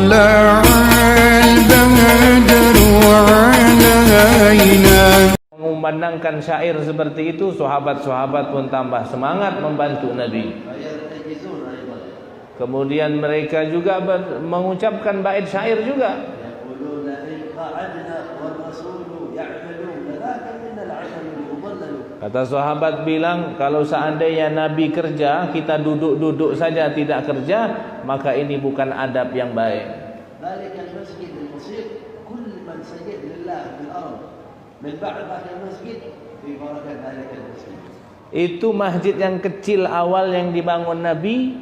طلع البدر علينا. Memandangkan syair seperti itu, sahabat-sahabat pun tambah semangat membantu Nabi. Kemudian mereka juga mengucapkan bait syair juga. Kata sahabat bilang, kalau seandainya Nabi kerja, kita duduk-duduk saja tidak kerja, maka ini bukan adab yang baik. Itu masjid yang kecil awal yang dibangun Nabi.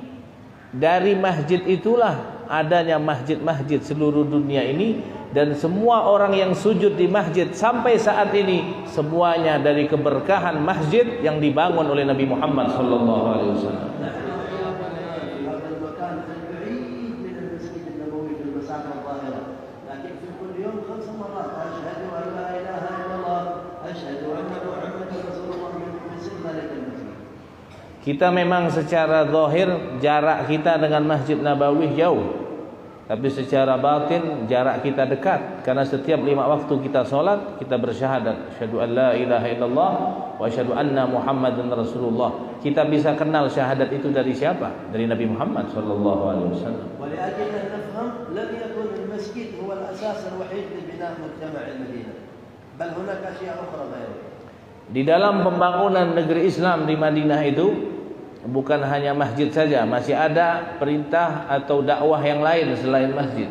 Dari masjid itulah adanya masjid-masjid seluruh dunia ini, dan semua orang yang sujud di masjid sampai saat ini semuanya dari keberkahan masjid yang dibangun oleh Nabi Muhammad sallallahu alaihi wasallam. Kita memang secara zahir jarak kita dengan Masjid Nabawi jauh, tapi secara batin jarak kita dekat. Karena setiap 5 waktu kita solat, kita bersyahadat asyhadu an la ilaha illallah wa asyhadu anna Muhammadan Rasulullah. Kita bisa kenal syahadat itu dari siapa? Dari Nabi Muhammad sallallahu alaihi wasallam. ولأجل أن نفهم لم يكن المسجد هو الأساس الوحيد لبناء مجتمع المدينة، بل هناك أشياء أخرى غيره. Di dalam pembangunan negeri Islam di Madinah itu bukan hanya masjid saja, masih ada perintah atau dakwah yang lain selain masjid.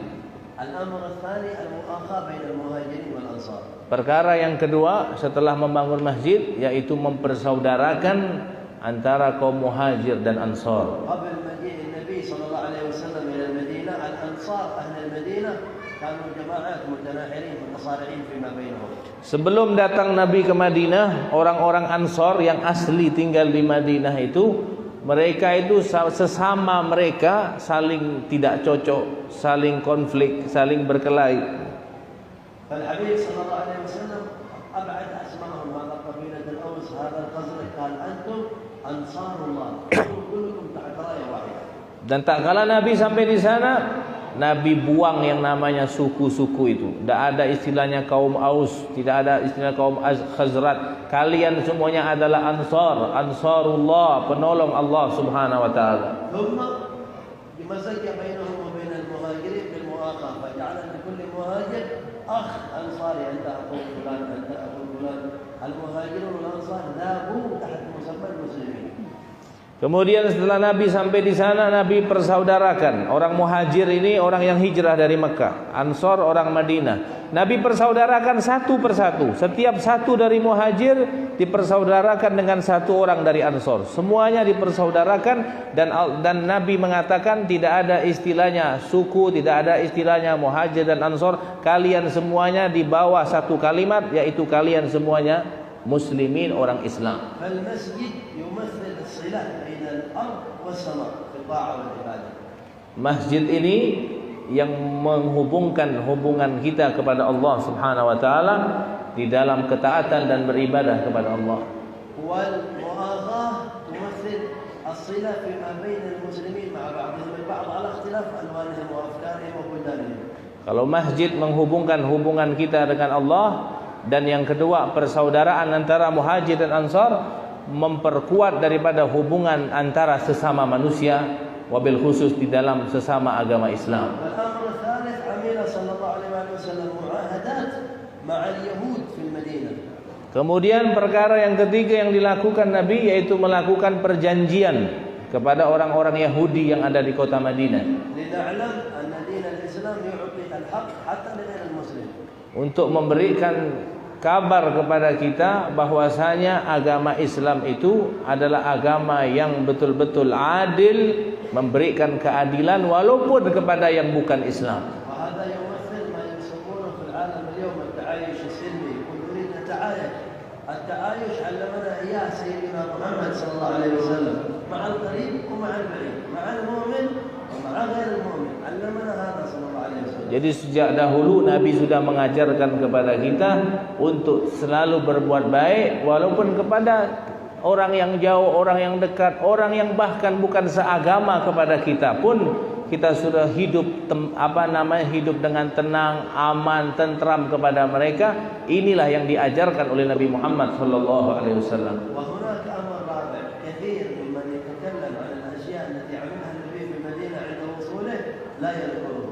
Perkara yang kedua setelah membangun masjid yaitu mempersaudarakan antara kaum muhajir dan ansar. Sebelum datang Nabi ke Madinah, orang-orang Ansor yang asli tinggal di Madinah itu, mereka itu sesama mereka saling tidak cocok, saling konflik, saling berkelahi. Al-Habib sallallahu alaihi wasallam ab'ad asma'ahum wa qabilat al-Aws hadha al-Khazraj qala antum ansarullah kullukum tahta raya wahidah. Dan tak kala Nabi sampai di sana, Nabi buang yang namanya suku-suku itu. Tidak ada istilahnya kaum Aus, tidak ada istilah kaum Khazraj. Kalian semuanya adalah Ansar, Ansarullah, penolong Allah Subhanahu wa taala. Kemudian setelah Nabi sampai di sana, Nabi persaudarakan. Orang muhajir ini orang yang hijrah dari Mekah, Ansor orang Madinah. Nabi persaudarakan satu persatu. Setiap satu dari muhajir dipersaudarakan dengan satu orang dari Ansor. Semuanya dipersaudarakan, dan Nabi mengatakan tidak ada istilahnya suku, tidak ada istilahnya muhajir dan Ansor. Kalian semuanya di bawah satu kalimat, yaitu kalian semuanya muslimin, orang Islam. Masjid ini yang menghubungkan hubungan kita kepada Allah Subhanahu wa taala di dalam ketaatan dan beribadah kepada Allah. Kalau masjid menghubungkan hubungan kita dengan Allah, dan yang kedua persaudaraan antara muhajir dan ansar, memperkuat daripada hubungan antara sesama manusia, wabil khusus di dalam sesama agama Islam. Kemudian perkara yang ketiga yang dilakukan Nabi yaitu melakukan perjanjian kepada orang-orang Yahudi yang ada di kota Madinah. Untuk memberikan kabar kepada kita bahwasanya agama Islam itu adalah agama yang betul-betul adil, memberikan keadilan walaupun kepada yang bukan Islam. Jadi sejak dahulu Nabi sudah mengajarkan kepada kita untuk selalu berbuat baik walaupun kepada orang yang jauh, orang yang dekat, orang yang bahkan bukan seagama kepada kita pun kita sudah hidup hidup dengan tenang, aman, tentram kepada mereka. Inilah yang diajarkan oleh Nabi Muhammad sallallahu alaihi wasallam. وهناك أمر رابع كثير ممن يتكلم عن الأشياء التي عملها النبي في المدينة عند وصوله لا يذكره.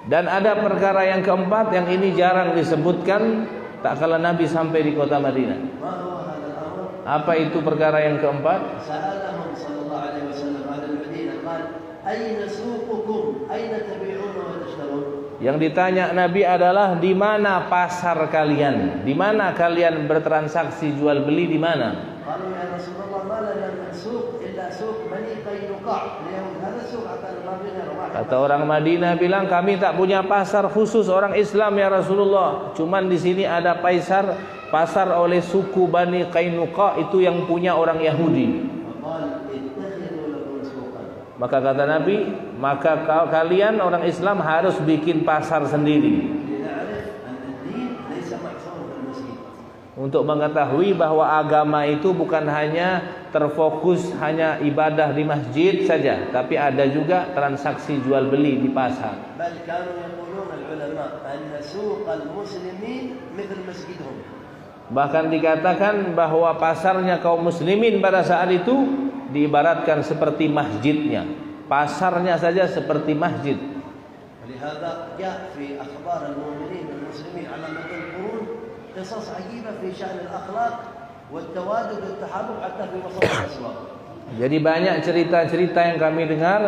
Dan ada perkara yang keempat yang ini jarang disebutkan tak kala Nabi sampai di kota Madinah. ما هو هذا الأمر؟ Apa itu perkara yang keempat? سألهم صلى الله عليه وسلم أهل المدينة قال أين سوقكم؟ أين تبيعون وتشترون؟ Yang ditanya Nabi adalah di mana pasar kalian? Di mana kalian bertransaksi jual beli di mana? قالوا يا رسول الله ما لنا من سوق إلا سوق بني قينقاع اليوم هذا سوق أكل ما بين رواحل. Kata orang Madinah bilang, kami tak punya pasar khusus orang Islam ya Rasulullah. Cuman di sini ada pasar oleh suku Bani Qainuqa, itu yang punya orang Yahudi. فقال اتخذوا لكم سوقا. Maka kata Nabi, maka kalian orang Islam harus bikin pasar sendiri. لنعرف أن الدين ليس محصور في المسجد. Untuk mengetahui bahwa agama itu bukan hanya terfokus hanya ibadah di masjid saja, tapi ada juga transaksi jual beli di pasar. بل كانوا يقولون العلماء أن سوق المسلمين مثل مسجدهم. Bahkan dikatakan bahwa pasarnya kaum muslimin pada saat itu diibaratkan seperti masjidnya. Pasarnya saja seperti masjid. ولهذا جاء في أخبار المؤمنين المسلمين على مدى القرون قصص عجيبة في شأن الأخلاق والتوادد والتحابب حتى في وسط الأسواق. Jadi banyak cerita-cerita yang kami dengar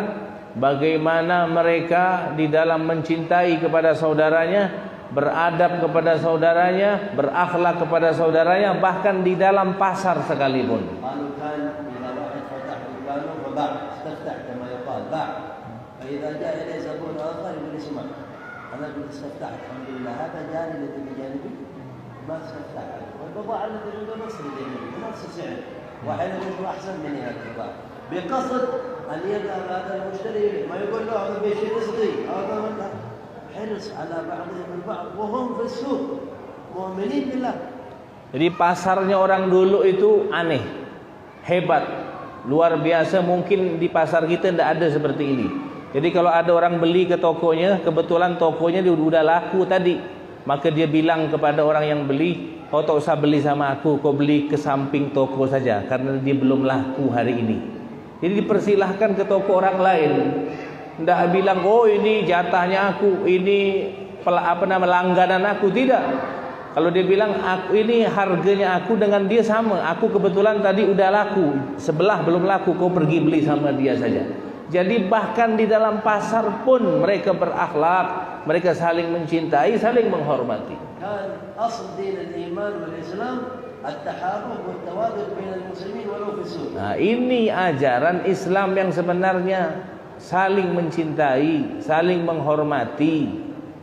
bagaimana mereka di dalam mencintai kepada saudaranya, beradab kepada saudaranya, berakhlak kepada saudaranya, bahkan di dalam pasar sekalipun. قالوا كان إذا واحد فتح دكانه فباع استفتح كما يقال باع فإذا جاء إليه زبون آخر يقول اسمع أنا قد استفتحت الحمد لله هذا جاني الذي بجانبي ما استفتحت والبضاعة التي عنده نفس الجانبي بنفس السعر واحد يقول أحسن مني هذا البضاعة بقصد أن يذهب هذا المشتري ما يقول له هذا بيشي رزقي هذا حرص على بعضهم البعض وهم في السوق مؤمنين بالله. Jadi pasarnya orang dulu itu aneh, hebat, luar biasa. Mungkin di pasar kita tidak ada seperti ini. Jadi kalau ada orang beli ke tokonya, kebetulan tokonya dia udah laku tadi, maka dia bilang kepada orang yang beli, kau tak usah beli sama aku, kau beli ke samping toko saja, karena dia belum laku hari ini. Jadi dipersilahkan ke toko orang lain. Tidak bilang, oh ini jatahnya aku, ini langganan aku. Tidak. Kalau dia bilang, aku ini harganya aku dengan dia sama, aku kebetulan tadi udah laku, sebelah belum laku, kau pergi beli sama dia saja. Jadi bahkan di dalam pasar pun mereka berakhlak, mereka saling mencintai, saling menghormati. كان أصل دين الإيمان والإسلام التحابب والتوادد بين المسلمين ولو في السوق. Nah, ini ajaran Islam yang sebenarnya saling mencintai, saling menghormati,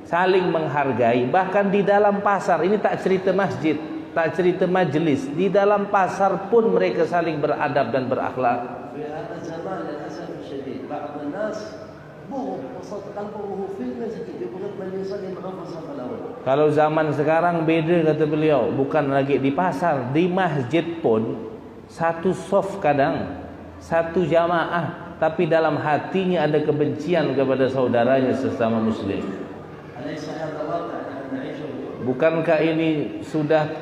saling menghargai. Bahkan di dalam pasar, ini tak cerita masjid, tak cerita majelis, di dalam pasar pun mereka saling beradab dan berakhlak. في هذا الزمان للأسف الشديد بعض الناس بغض وسط قلبه في المسجد يبغض من يصلي معه في الصف الأول. Kalau zaman sekarang beda kata beliau, bukan lagi di pasar, di masjid pun satu soft kadang, satu jamaah, tapi dalam hatinya ada kebencian kepada saudaranya sesama muslim. أليس هذا واقع نحن نعيشه اليوم؟ Bukankah ini sudah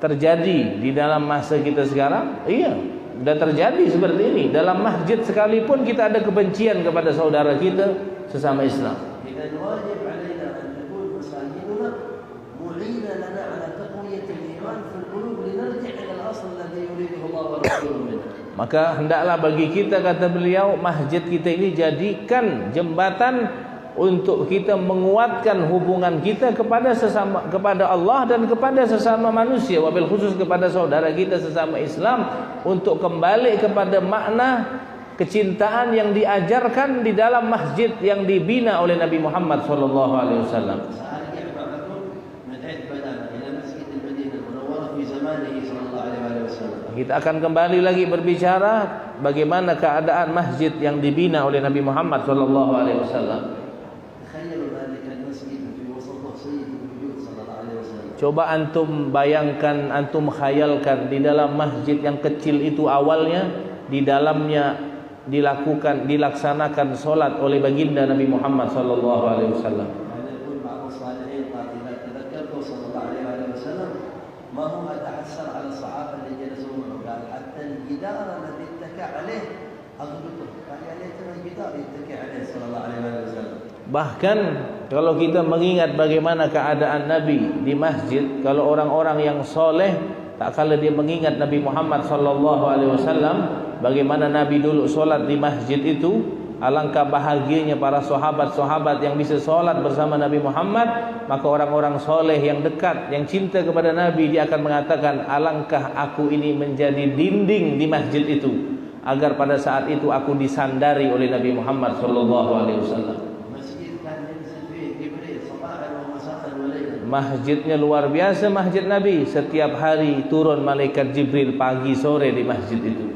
terjadi di dalam masa kita sekarang? Iya, sudah terjadi seperti ini. Dalam masjid sekalipun kita ada kebencian kepada saudara kita sesama Islam. إذا واجب علينا أن تكون مساجدنا معينة لنا على تقوية الإيمان في القلوب لنرجع إلى الأصل الذي يريده الله ورسوله منا. Maka hendaklah bagi kita, kata beliau, masjid kita ini jadikan jembatan untuk kita menguatkan hubungan kita kepada Allah dan kepada sesama manusia, wabil khusus kepada saudara kita sesama Islam, untuk kembali kepada makna kecintaan yang diajarkan di dalam masjid yang dibina oleh Nabi Muhammad sallallahu alaihi wasallam. Kita akan kembali lagi berbicara bagaimana keadaan masjid yang dibina oleh Nabi Muhammad sallallahu alaihi wasallam. Coba antum bayangkan, antum khayalkan di dalam masjid yang kecil itu awalnya, di dalamnya dilaksanakan solat oleh baginda Nabi Muhammad sallallahu alaihi wasallam. يقول بعض الصالحين قال إذا تذكرت صلى الله عليه وسلم ما هو أتحسر على الصحابة اللي جلسوا معه قال حتى الجدار الذي اتكى عليه أغلقه قال يا ليتنا الجدار يتكى عليه صلى الله عليه وسلم. Bahkan kalau kita mengingat bagaimana keadaan Nabi di masjid, kalau orang-orang yang soleh tak kala dia mengingat Nabi Muhammad sallallahu alaihi wasallam, bagaimana Nabi dulu solat di masjid itu, alangkah bahagianya para sahabat-sahabat yang bisa solat bersama Nabi Muhammad, maka orang-orang soleh yang dekat, yang cinta kepada Nabi, dia akan mengatakan, alangkah aku ini menjadi dinding di masjid itu, agar pada saat itu aku disandari oleh Nabi Muhammad sallallahu alaihi wasallam. Masjidnya luar biasa, masjid Nabi. Setiap hari turun malaikat Jibril pagi sore di masjid itu.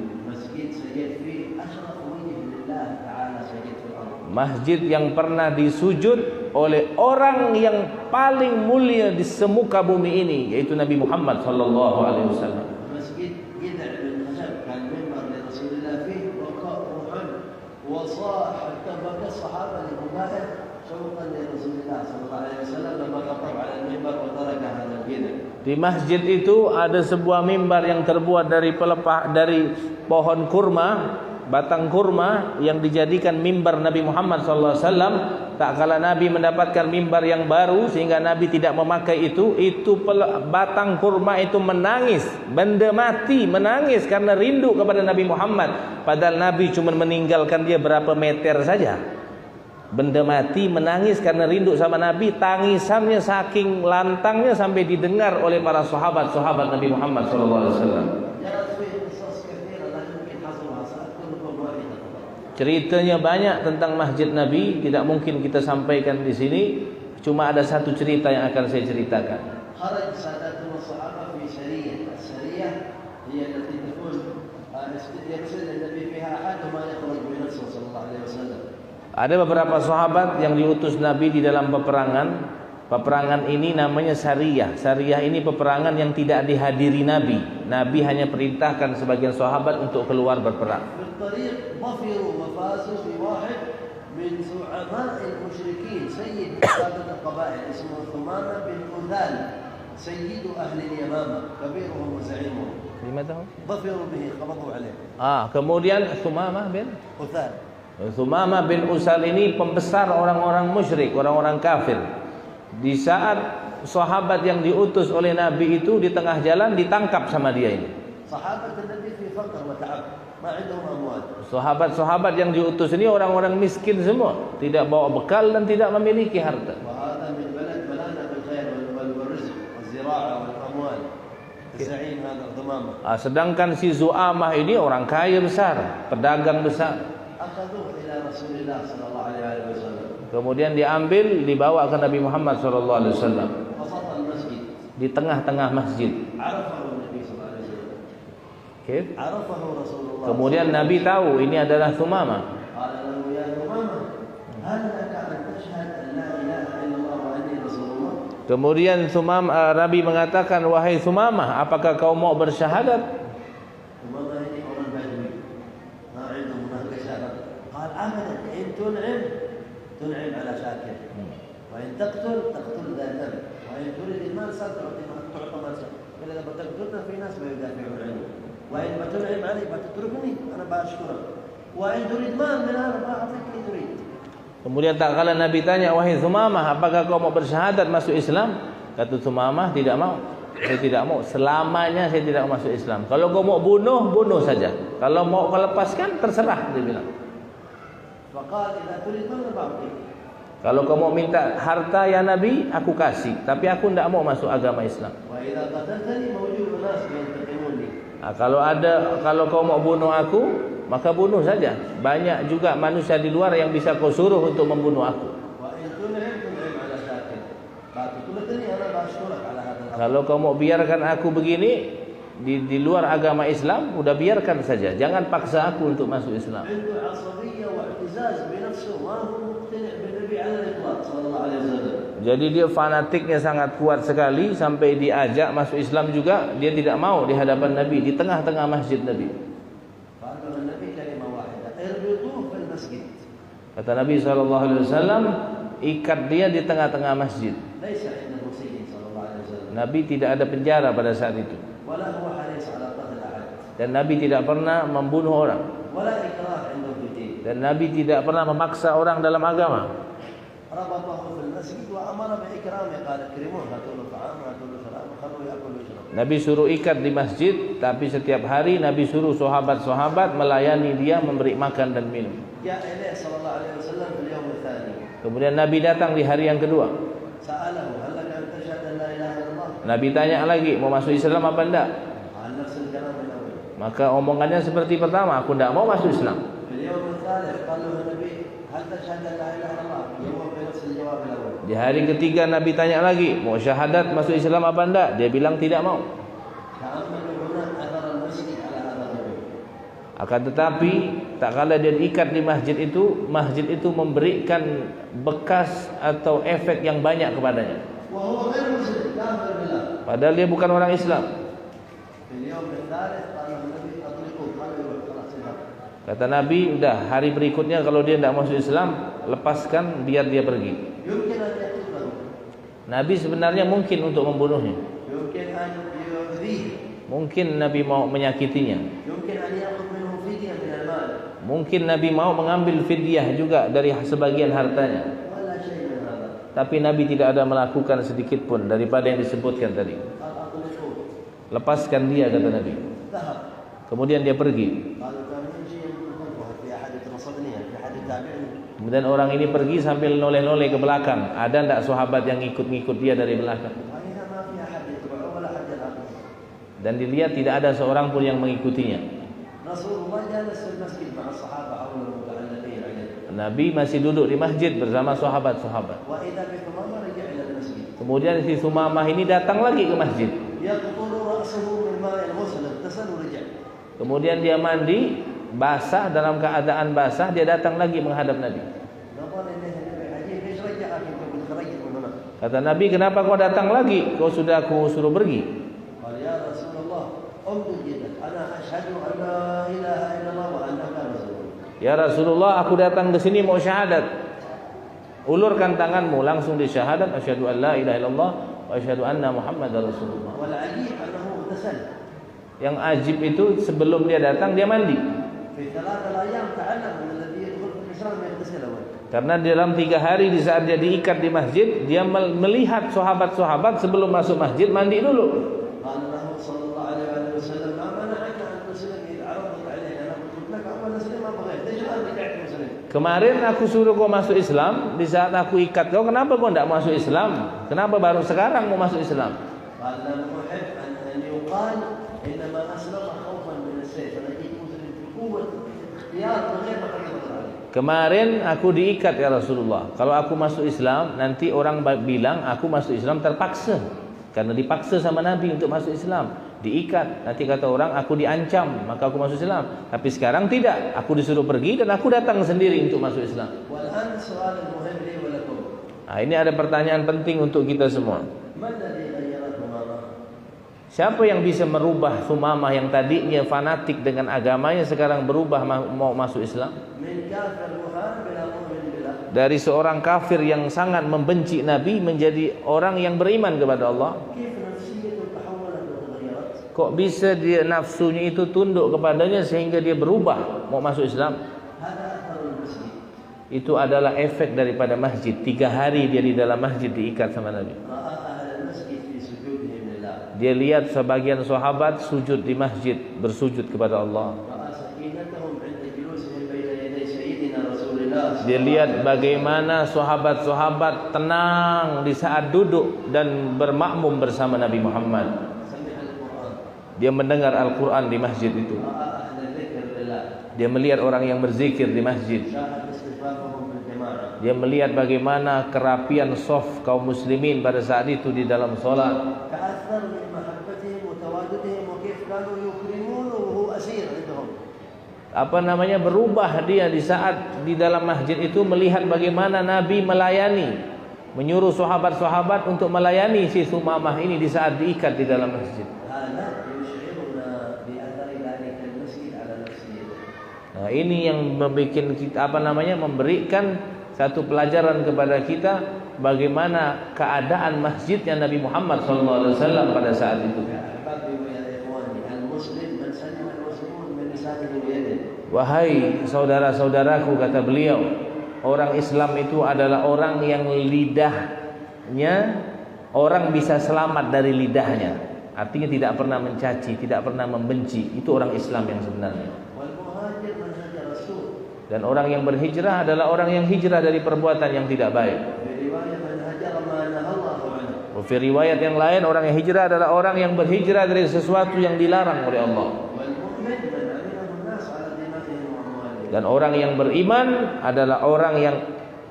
Masjid yang pernah disujud oleh orang yang paling mulia di semuka bumi ini, yaitu Nabi Muhammad sallallahu alaihi wasallam. Masjid Jid'ah bin Khashab kan mimbar li Rasulullah fihi wa qa'ruhan wa hatta baqa sahabat li mubarak شوقا لرسول الله صلى الله عليه وسلم لما خطب على المنبر وترك هذا الجدار. Di masjid itu ada sebuah mimbar yang terbuat dari dari pohon kurma, batang kurma yang dijadikan mimbar Nabi Muhammad SAW. Tak kala Nabi mendapatkan mimbar yang baru sehingga Nabi tidak memakai itu batang kurma itu menangis, benda mati menangis karena rindu kepada Nabi Muhammad. Padahal Nabi cuma meninggalkan dia berapa meter saja. Benda mati menangis karena rindu sama Nabi, tangisannya saking lantangnya sampai didengar oleh para sahabat-sahabat Nabi Muhammad SAW. Ceritanya banyak tentang masjid Nabi, tidak mungkin kita sampaikan di sini. Cuma ada satu cerita yang akan saya ceritakan. Ada beberapa sahabat yang diutus Nabi di dalam peperangan. Peperangan ini namanya Sariyah. Sariyah ini peperangan yang tidak dihadiri Nabi. Nabi hanya perintahkan sebagian sahabat untuk keluar berperang. Kemudian Thumamah bin Usal ini pembesar orang-orang musyrik, orang-orang kafir. Di saat sahabat yang diutus oleh Nabi itu di tengah jalan ditangkap sama dia ini. Sahabat-sahabat yang diutus ini orang-orang miskin semua, tidak bawa bekal dan tidak memiliki harta. Sedangkan si Zu'amah ini orang kaya besar, pedagang besar. Kemudian diambil, dibawa ke Nabi Muhammad SAW di tengah-tengah masjid. Kemudian Nabi tahu ini adalah Thumamah. Kemudian Nabi mengatakan, wahai Thumamah, apakah kau mau bersyahadat? تنعم على شاكر وإن تقتل ذا ذنب وإن تريد المال تعطى مال إذا بتقتلنا في ناس ما يدافعون عنه وإن بتنعم علي بتتركني أنا بأشكرك وإن تريد مال من أنا بأعطيك اللي تريد. Kemudian tak kala Nabi tanya, wahai Thumamah, apakah kau mau bersyahadat masuk Islam? Kata Thumamah, tidak mau. Saya tidak mau, selamanya saya tidak masuk Islam. Kalau kau mau bunuh, bunuh saja. Kalau mau kau lepaskan, terserah, dia bilang. Kalau kau mau minta harta ya Nabi, aku kasih, tapi aku tidak mau masuk agama Islam. Kalau kau mau bunuh aku, maka bunuh saja. Banyak juga manusia di luar yang bisa kau suruh untuk membunuh aku. Kalau kau mau biarkan aku begini di luar agama Islam, udah biarkan saja. Jangan paksa aku untuk masuk Islam. Jadi dia fanatiknya sangat kuat sekali, sampai diajak masuk Islam juga dia tidak mau di hadapan Nabi, di tengah-tengah masjid Nabi. Kata Nabi SAW, ikat dia di tengah-tengah masjid. ليس عنده سجن صلى الله عليه وسلم Nabi tidak ada penjara pada saat itu. ولا هو حريص على قتل أحد Dan Nabi tidak pernah membunuh orang. ولا إكراه عنده في الدين. Dan Nabi tidak pernah memaksa orang dalam agama. ربطه في المسجد وأمر بإكرامه قال اكرموه هاتوا له طعام هاتوا له شراب خلوه يأكل ويشرب. Nabi suruh ikat di masjid, tapi setiap hari Nabi suruh sahabat-sahabat melayani dia, memberi makan dan minum. جاء إليه صلى الله عليه وسلم في اليوم الثاني. Kemudian Nabi datang di hari yang kedua. سأله هل لك أن تشهد أن لا إله إلا الله؟ Nabi tanya lagi, mau masuk Islam apa enggak? قال نفس الكلام الأول. Maka omongannya seperti pertama, aku enggak mau masuk Islam. في اليوم الثالث قال له النبي هل تشهد أن لا إله إلا الله؟ جواب بنفس الجواب الأول. Di hari ketiga Nabi tanya lagi, mau syahadat masuk Islam apa enggak? Dia bilang tidak mau. تأمل هنا أثر المسجد على هذا الرجل. Akan tetapi tak kala dia diikat di masjid itu memberikan bekas atau efek yang banyak kepadanya. وهو غير مسلم كافر بالله. Padahal dia bukan orang Islam. في اليوم الثالث قال له النبي أطلقوه قال له خلاص اذهب. Kata Nabi, udah hari berikutnya kalau dia tidak masuk Islam, lepaskan biar dia pergi. يمكن أن يقتله. Nabi sebenarnya mungkin untuk membunuhnya. يمكن أن يؤذيه. Mungkin Nabi mau menyakitinya. يمكن أن يأخذ منه فدية من المال. Mungkin Nabi mau mengambil fidyah juga dari sebagian hartanya. ولا شيء من هذا. Tapi Nabi tidak ada melakukan sedikit pun daripada yang disebutkan tadi. قال أطلقوه. Lepaskan dia, kata Nabi. ذهب. Kemudian dia pergi. قالوا كان يمشي ينظر في أحد الرصدنية في أحد التابعين. Kemudian orang ini pergi sambil noleh-noleh ke belakang. Ada tidak sahabat yang ikut-ngikut dia dari belakang? وإذا ما في أحد يتبعه ولا أحد يلحقه. Dan dilihat tidak ada seorang pun yang mengikutinya. رسول الله جالس في المسجد مع الصحابة حول المتعلقين عليه. Nabi masih duduk di masjid bersama sahabat-sahabat. وإذا بثمامة رجع إلى المسجد. Kemudian si Sumamah ini datang lagi ke masjid. يقطر رأسه من ماء الغسل اغتسل ورجع. Kemudian dia mandi, basah, dalam keadaan basah dia datang lagi menghadap Nabi. نظر إليه النبي عجيب ايش رجعك انت قلت خرجت من هنا. Kata Nabi, kenapa kau datang lagi? Kau sudah aku suruh pergi. قال يا رسول الله انظر جدا انا اشهد ان لا اله الا الله وانك رسول الله. Ya Rasulullah, aku datang ke sini mau syahadat. Ulurkan tanganmu, langsung disyahadat, asyhadu an la ilaha illallah wa asyhadu anna Muhammadar Rasulullah. والعجيب انه اغتسل. Yang ajib itu sebelum dia datang dia mandi. في 3 ايام تعلم ان الذي يدخل في الاسلام يغتسل اول. Karena dalam 3 hari di saat dia diikat di masjid, dia melihat sahabat-sahabat sebelum masuk masjid mandi dulu. قال له صلى الله عليه وسلم ما منعك ان تسلم اذا عرضت عليك انا قلت لك اول اسلم ما بغيت ليش الان رجعت مسلم. Kemarin aku suruh kau masuk Islam, di saat aku ikat kau, kenapa kau tidak masuk Islam? Kenapa baru sekarang mau masuk Islam? قال لم احب ان يقال انما اسلم خوفا من السيف انا جيت مسلم في قوه اختيار من غير ما قد يقدر عليه. Kemarin aku diikat ya Rasulullah. Kalau aku masuk Islam, nanti orang bilang aku masuk Islam terpaksa. Karena dipaksa sama Nabi untuk masuk Islam. Diikat, nanti kata orang aku diancam, maka aku masuk Islam. Tapi sekarang tidak, aku disuruh pergi dan aku datang sendiri untuk masuk Islam. والآن السؤال المهم لي ولكم. Nah, ini ada pertanyaan penting untuk kita semua. ما الذي غيرت ماما؟ Siapa yang bisa merubah Sumamah yang tadinya fanatik dengan agamanya sekarang berubah mau masuk Islam? من كافر محارب إلى مؤمن بالله. Dari seorang kafir yang sangat membenci Nabi menjadi orang yang beriman kepada Allah. كيف نفسيته تحولت وتغيرت؟ Kok bisa dia nafsunya itu tunduk kepadanya sehingga dia berubah mau masuk Islam? هذا أثر المسجد. Itu adalah efek daripada masjid. 3 hari dia di dalam masjid diikat sama Nabi. رأى أهل المسجد في سجودهم لله. Dia lihat sebagian sahabat sujud di masjid, bersujud kepada Allah. رأى سكينتهم عند جلوسهم بين يدي سيدنا رسول الله. Dia lihat bagaimana sahabat-sahabat tenang di saat duduk dan bermakmum bersama Nabi Muhammad. سمع القرآن. Dia mendengar Al-Quran di masjid itu. رأى أهل الذكر لله. Dia melihat orang yang berzikir di masjid. شاهد اصطفافهم في الجماعة. Dia melihat bagaimana kerapian saf kaum muslimin pada saat itu di dalam solat. تأثر من محبتهم وتواددهم وكيف كانوا يكرمونه وهو أسير عندهم. Berubah dia di saat di dalam masjid itu melihat bagaimana Nabi melayani, menyuruh sahabat-sahabat untuk melayani si Sumamah ini di saat diikat di dalam masjid. هذا يشعرنا بأثر ذلك المسجد على نفسيته. Nah, ini yang membuat kita memberikan satu pelajaran kepada kita bagaimana keadaan masjidnya Nabi Muhammad SAW pada saat itu. Wahai saudara-saudaraku, kata beliau, orang Islam itu adalah orang yang lidahnya, orang bisa selamat dari lidahnya. Artinya tidak pernah mencaci, tidak pernah membenci. Itu orang Islam yang sebenarnya. Dan orang yang berhijrah adalah orang yang hijrah dari perbuatan yang tidak baik. Di riwayat yang lain, orang yang hijrah adalah orang yang berhijrah dari sesuatu yang dilarang oleh Allah. Dan orang yang beriman adalah orang yang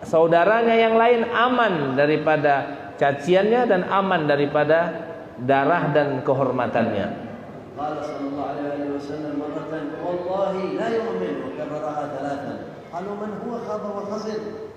saudaranya yang lain aman daripada caciannya dan aman daripada darah dan kehormatannya. Qala sallallahu alaihi wasallam marratan wallahi la yu'min wa karraraha thalathan. Qalu man huwa khadha wa khasir.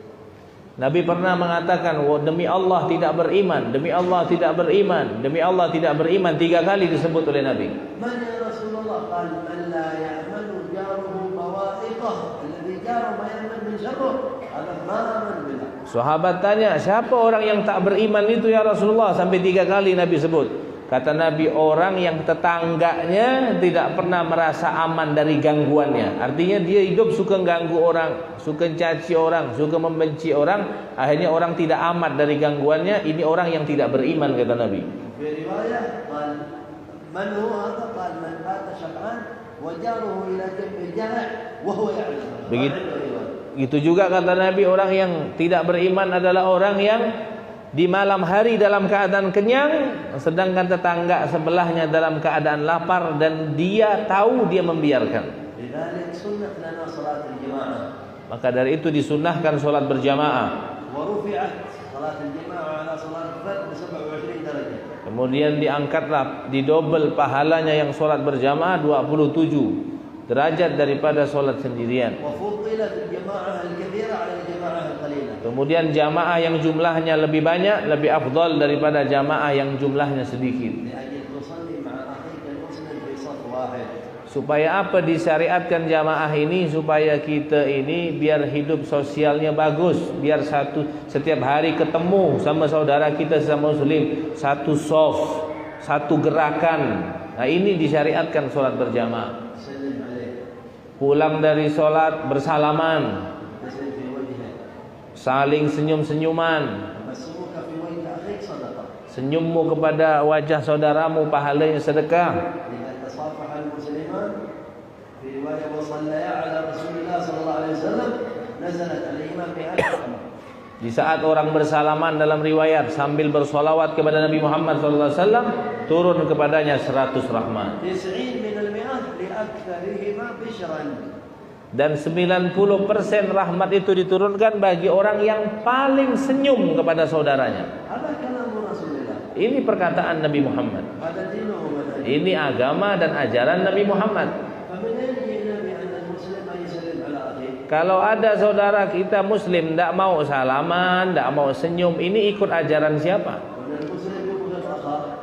Nabi pernah mengatakan, demi Allah tidak beriman, demi Allah tidak beriman, demi Allah tidak beriman, 3 kali disebut oleh Nabi. Man ya Rasulullah? Qala man la ya'manu jaruhu bawa'iqah alladhi jaru ma ya'man min syarrih. Ala ma aman billah. Sahabat tanya, siapa orang yang tak beriman itu ya Rasulullah? Sampai 3 kali Nabi sebut. Kata Nabi, orang yang tetangganya tidak pernah merasa aman dari gangguannya. Artinya dia hidup suka ganggu orang, suka caci orang, suka membenci orang. Akhirnya orang tidak aman dari gangguannya. Ini orang yang tidak beriman, kata Nabi. Begitu juga kata Nabi, orang yang tidak beriman adalah orang yang di malam hari dalam keadaan kenyang, sedangkan tetangga sebelahnya dalam keadaan lapar dan dia tahu dia membiarkan. Maka dari itu disunnahkan solat berjamaah. Kemudian diangkatlah, didobel pahalanya yang solat berjamaah 27 derajat daripada solat sendirian. Kemudian jamaah yang jumlahnya lebih banyak lebih afdal daripada jamaah yang jumlahnya sedikit. Supaya apa disyariatkan jamaah ini? Supaya kita ini biar hidup sosialnya bagus, biar setiap hari ketemu sama saudara kita sesama muslim, satu soft, satu gerakan. Nah, ini disyariatkan solat berjamaah. Pulang dari solat bersalaman, saling senyum-senyuman. Senyummu kepada wajah saudaramu pahalanya sedekah. Di saat orang bersalaman dalam riwayat sambil bersolawat kepada Nabi Muhammad SAW, turun kepadanya 100 rahmat. Dan 90% rahmat itu diturunkan bagi orang yang paling senyum kepada saudaranya. Ini perkataan Nabi Muhammad. Ini agama dan ajaran Nabi Muhammad. Kalau ada saudara kita muslim tidak mau salaman, tidak mau senyum, ini ikut ajaran siapa?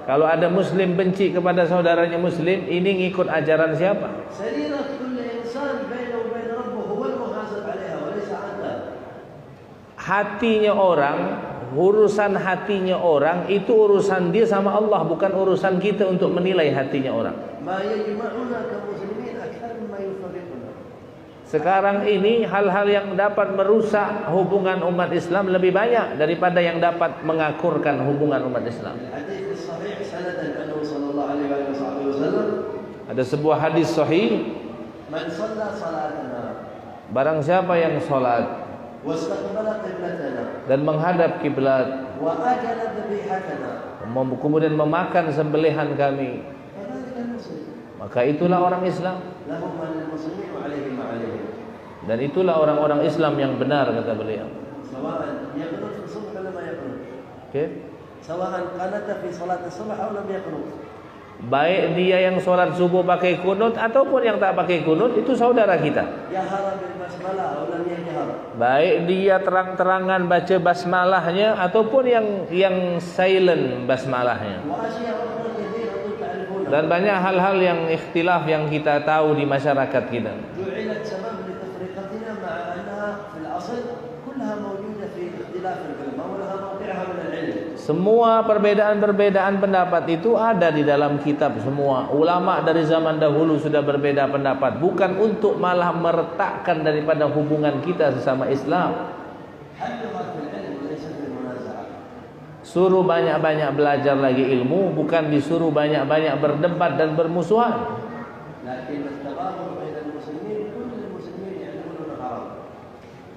Kalau ada muslim benci kepada saudaranya muslim, ini ngikut ajaran siapa? Hatinya orang, urusan hatinya orang itu urusan dia sama Allah, bukan urusan kita untuk menilai hatinya orang. Sekarang ini hal-hal yang dapat merusak hubungan umat Islam lebih banyak daripada yang dapat mengakurkan hubungan umat Islam. Ada sebuah hadis sahih, barang siapa yang salat dan menghadap kiblat, kemudian memakan sembelihan kami, maka itulah orang Islam. Dan itulah orang-orang Islam yang benar, kata beliau. Baik dia yang sholat subuh pakai kunut ataupun yang tak pakai kunut, itu saudara kita. Baik dia terang-terangan baca basmalahnya ataupun yang silent basmalahnya. Dan banyak hal-hal yang ikhtilaf yang kita tahu di masyarakat kita. اختلاف العلماء ولها موقعها من العلم. Semua perbedaan-perbedaan pendapat itu ada di dalam kitab semua. Ulama dari zaman dahulu sudah berbeda pendapat, bukan untuk malah meretakkan daripada hubungan kita sesama Islam. حلها في العلم وليس في المنازعة. Suruh banyak-banyak belajar lagi ilmu, bukan disuruh banyak-banyak berdebat dan bermusuhan. لكن التباغض بين المسلمين كل المسلمين يعلمون انه حرام.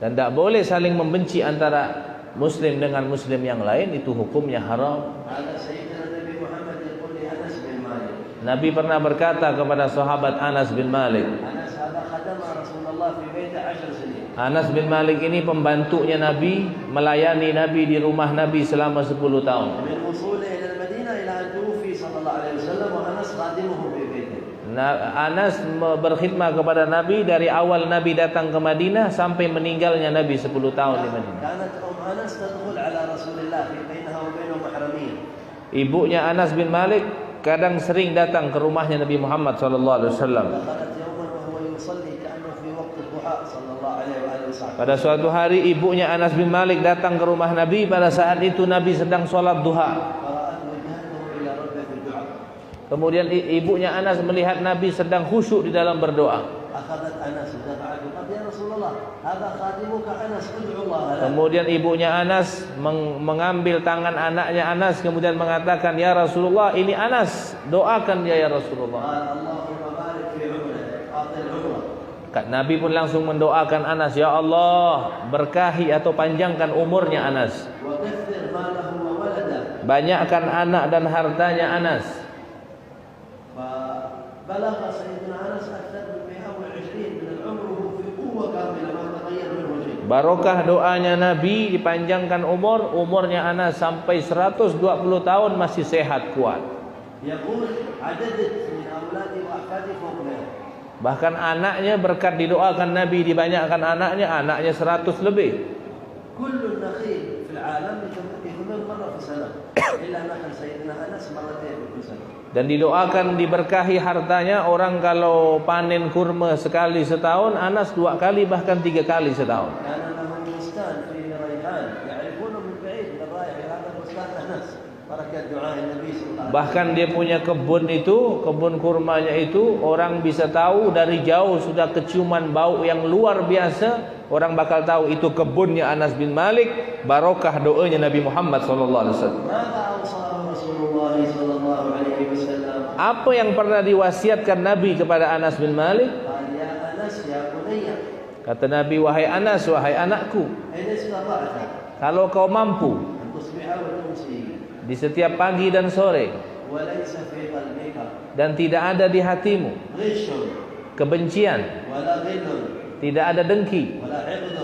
Dan tak boleh saling membenci antara Muslim dengan Muslim yang lain, itu hukumnya haram. هذا سيدنا النبي محمد يقول لأنس بن مالك. Nabi pernah berkata kepada sahabat Anas bin Malik. أنس هذا خدم رسول الله في بيته 10 سنين. Anas bin Malik ini pembantunya Nabi, melayani Nabi di rumah Nabi selama 10 tahun. من وصوله إلى المدينة إلى أن توفي صلى الله عليه وسلم وأنس خادمه في بيته. Anas berkhidmat kepada Nabi dari awal Nabi datang ke Madinah sampai meninggalnya Nabi 10 tahun di Madinah. كانت أنس تدخل على رسول الله في بينها وبينه محرمين. Ibunya Anas bin Malik kadang sering datang ke rumahnya Nabi Muhammad sallallahu alaihi wasallam. دخلت يوما وهو يصلي كأنه في وقت الضحى صلى الله عليه وآله وسلم. Pada suatu hari ibunya Anas bin Malik datang ke rumah Nabi, pada saat itu Nabi sedang sholat duha. فرأت وجهته إلى ربه في الدعاء. Kemudian ibunya Anas melihat Nabi sedang khusyuk di dalam berdoa. أخذت أنس ودفعته قال يا رسول الله هذا خادمك أنس ادعو الله له. Kemudian ibunya Anas mengambil tangan anaknya Anas, kemudian mengatakan, "Ya Rasulullah, ini Anas, doakan dia ya Rasulullah." قال اللهم بارك في عمره أطل عمره. Nabi pun langsung mendoakan Anas, "Ya Allah, berkahi atau panjangkan umurnya Anas. وكثر ماله وولده. Banyakkan anak dan hartanya Anas." فبلغ سيدنا أنس أكثر من 120 من العمر وهو في قوة كاملة ما تغير منه شيء. Barokah doanya Nabi, dipanjangkan umurnya Anas sampai 120 tahun masih sehat kuat. يقول عددت من أولادي وأحفادي فوق 100. Bahkan anaknya berkat didoakan Nabi, dibanyakkan anaknya 100 lebih. كل النخيل في العالم يثمر مرة في السنة إلا نخل سيدنا أنس مرتين في كل سنة. Dan didoakan diberkahi hartanya. Orang kalau panen kurma sekali setahun, Anas 2 kali bahkan 3 kali setahun. كان لهم بستان فيه ريحان يعرفونه من بعيد من الرائحة هذا بستان أنس بركة دعاء النبي صلى الله عليه وسلم. Bahkan dia punya kebun kurmanya itu, orang bisa tahu dari jauh, sudah keciuman bau yang luar biasa. Orang bakal tahu itu kebunnya Anas bin Malik, barokah doanya Nabi Muhammad SAW. ماذا أوصاه رسول الله صلى الله عليه وسلم؟ Apa yang pernah diwasiatkan Nabi kepada Anas bin Malik? قال يا أنس يا بني Kata Nabi, "Wahai Anas, wahai anakku, إن استطعت kalau kau mampu أن تصبح وتمسي di setiap pagi dan sore, وليس في قلبك dan tidak ada di hatimu غش kebencian, ولا غل tidak ada dengki, ولا حقد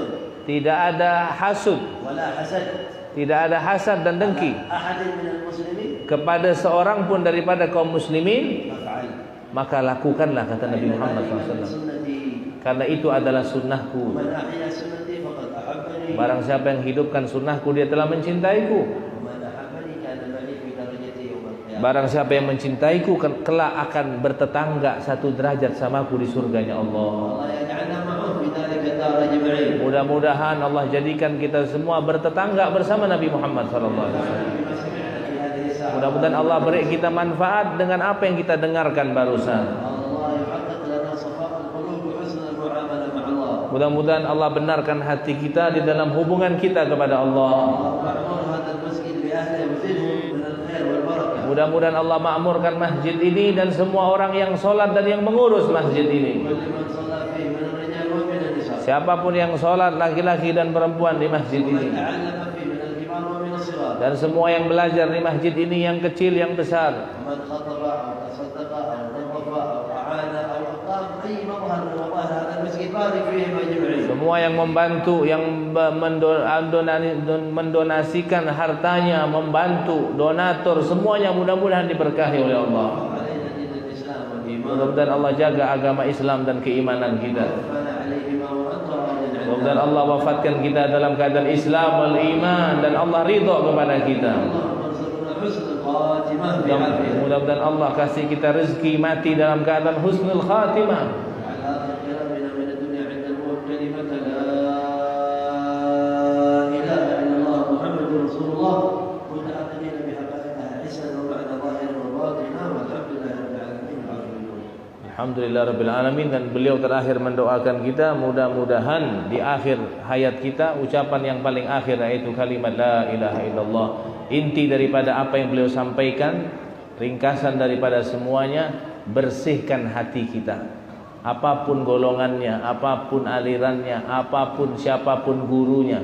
tidak ada hasud, ولا حسد tidak ada hasad dan dengki أحد من المسلمين kepada seorang pun daripada kaum muslimin, فافعل. maka lakukanlah," kata Nabi Muhammad SAW. سنتي Karena itu adalah sunnahku. ومن أحيا سنتي فقد أحبني Barang siapa yang hidupkan sunnahku, dia telah mencintaiku. ومن أحبني كان معي في درجتي يوم القيامة. Barang siapa yang mencintaiku, kelak akan bertetangga 1 derajat samaku di surganya Allah. الله يجعلنا معه في ذلك الدار أجمعين. Mudah-mudahan Allah jadikan kita semua bertetangga bersama Nabi Muhammad SAW. بما سمعنا في هذه الساعة Mudah-mudahan Allah beri kita manfaat dengan apa yang kita dengarkan barusan. الله يحقق لنا صفاء القلوب وحسن المعاملة مع الله. Mudah-mudahan Allah benarkan hati kita di dalam hubungan kita kepada Allah. واعمر هذا المسجد بأهله وزدهم من الخير والبركة. Mudah-mudahan Allah makmurkan masjid ini dan semua orang yang sholat dan yang mengurus masjid ini. كل من صلى فيه من الرجال ومن النساء. Siapapun yang sholat, laki-laki dan perempuan di masjid ومن ini, تعلم فيه من الكبار ومن الصغار. dan semua yang belajar di masjid ini, yang kecil yang besar. ومن خطب أو تصدق أو نظف أو أعان أو أقام أي مظهر من مظاهر هذا المسجد بارك فيهم أجمعين. Semua yang membantu, yang mendonasikan hartanya, membantu, donatur, semuanya mudah-mudahan diberkahi oleh Allah. علينا دين الإسلام والإيمان. Mudah-mudahan Allah jaga agama Islam dan keimanan kita. وفانا عليهما وأنت راض عنا. Mudah-mudahan Allah wafatkan kita dalam keadaan Islam wal iman, dan Allah ridha kepada kita. اللهم ارزقنا حسن الخاتمة بعافية. Mudah-mudahan Allah kasih kita rezeki mati dalam keadaan husnul khatimah. على آخر كلامنا من الدنيا عند الموت كلمة لا إله إلا الله Rasulullah muta'aqqidina bihaqaiqiha hisan wa ma'na zahiran wa batina walhamdulillahi rabbil alamin. Alhamdulillah rabbil alamin. Dan beliau terakhir mendoakan kita mudah-mudahan di akhir hayat kita ucapan yang paling akhir yaitu kalimat la ilaha illallah. Inti daripada apa yang beliau sampaikan, ringkasan daripada semuanya, bersihkan hati kita. Apapun golongannya, apapun alirannya, apapun siapapun gurunya,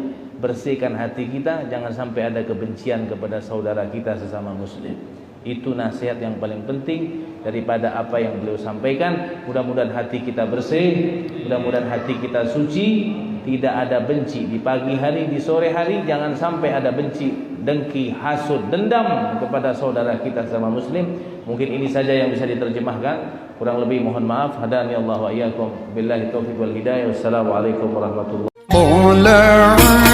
bersihkan hati kita, jangan sampai ada kebencian kepada saudara kita sesama muslim. Itu nasihat yang paling penting daripada apa yang beliau sampaikan. Mudah-mudahan hati kita bersih, mudah-mudahan hati kita suci, tidak ada benci di pagi hari, di sore hari. Jangan sampai ada benci, dengki, hasud, dendam kepada saudara kita sesama muslim. Mungkin ini saja yang bisa diterjemahkan. Kurang lebih mohon maaf. Hadani Allah wa iyyakum billahi taufiq wal hidayah. Wassalamualaikum warahmatullahi wabarakatuh.